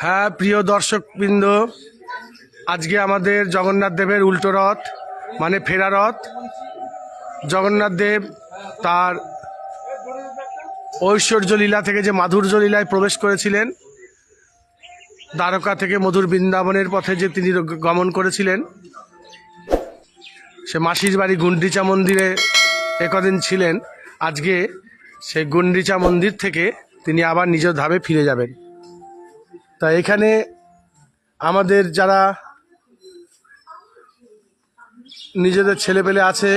হ্যাঁ প্রিয় দর্শকবৃন্দ, আজকে আমাদের জগন্নাথ দেবের উল্টো রথ মানে ফেরা রথ। জগন্নাথ দেব তার ঐশ্বর্য লীলা থেকে যে মাধুর্য লীলায় প্রবেশ করেছিলেন, দ্বারকা থেকে মধুর বৃন্দাবনের পথে যে তিনি গমন করেছিলেন, সে মাসির বাড়ি গুন্ডিচা মন্দিরে একদিন ছিলেন। আজকে সেই গুন্ডিচা মন্দির থেকে তিনি আবার নিজ ধামে ফিরে যাবেন। তা এখানে আমাদের যারা নিজেদের ছেলেপেলে আছে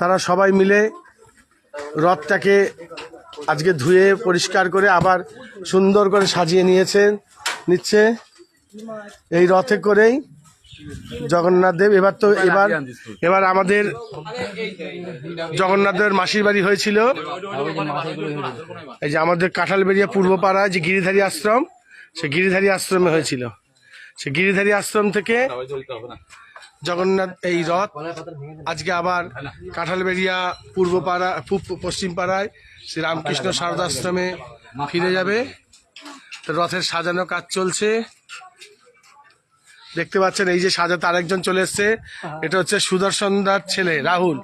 তারা সবাই মিলে রথটাকে আজকে ধুয়ে পরিষ্কার করে আবার সুন্দর করে সাজিয়ে নিচ্ছে। এই রথে করেই জগন্নাথ দেব এবার আমাদের জগন্নাথ দেবের মাসির বাড়ি হয়েছিল এই যে আমাদের কাঁঠালবেড়িয়া পূর্বপাড়ায় যে গিরিধারী আশ্রম, সে গিরিধারী আশ্রমে হয়েছিল। সে গিরিধারী আশ্রম থেকে জগন্নাথ এই রথ আজকে আবার কাঁঠালবেড়িয়া পশ্চিম পাড়ায় শ্রী রামকৃষ্ণ শারদাশ্রমে ফিরে যাবে। তো রথের সাজানো কাজ চলছে, দেখতে পাচ্ছেন। এই যে সাজাতে আরেকজন চলে এসছে, এটা হচ্ছে সুদর্শন দার ছেলে রাহুল।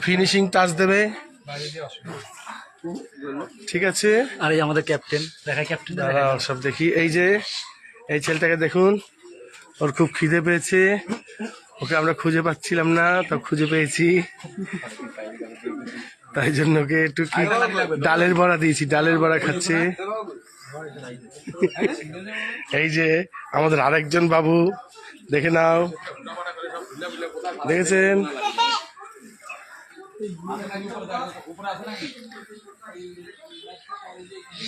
ফিনিশিং টাচ দেবে, ঠিক আছে। আর এই আমাদের ক্যাপ্টেন, সব দেখি। এই যে এই ছেলেটাকে দেখুন, ওর খুব খিদে পেয়েছে, ওকে আমরা খুঁজে পাচ্ছিলাম না, তো খুঁজে পেয়েছি, তাই জন্য ওকে একটু কি ডালের বড়া দিয়েছি, ডালের বড়া খাচ্ছে। এই যে আমাদের আরেকজন বাবু, দেখে নাও, দেখেছেন?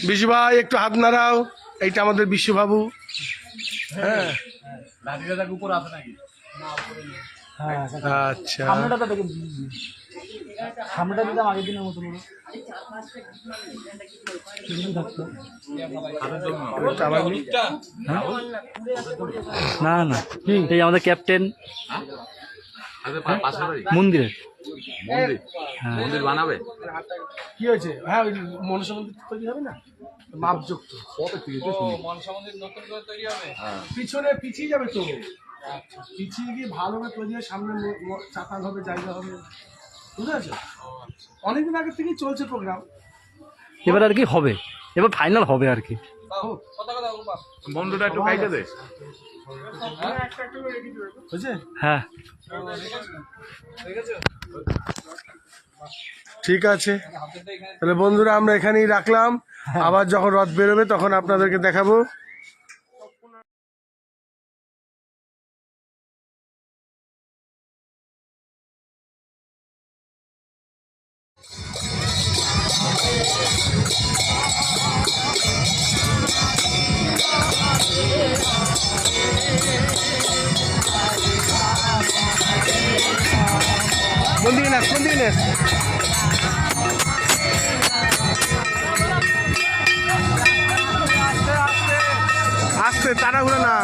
বিশু ভাই একটু হাত নাড়াও, এইটা আমাদের বিশু বাবু। হ্যাঁ আচ্ছা, না না এই আমাদের ক্যাপ্টেন মন্দিরের মন্দির বানাবে কি হয়েছে? হ্যাঁ ওই মনসা মন্দির তৈরি হবে না, মাপযুক্ত পিছনে পিছিয়ে যাবে তো, পিছিয়ে গিয়ে ভালোভাবে তৈরি হয়, সামনে চাতাল হবে, জায়গা হবে, বুঝতে পারছো? অনেকদিন আগে থেকেই চলছে প্রোগ্রাম, এবার আর কি হবে, এবার ফাইনাল হবে আর কি। বন্ধুটা একটু খাইতে দে। হ্যাঁ ঠিক আছে, তাহলে বন্ধুরা আমরা এখানেই রাখলাম। আবার যখন রথ বেরোবে তখন আপনাদেরকে দেখাবো। কোন দিকে আস্তে তাড়াহুড়ো না।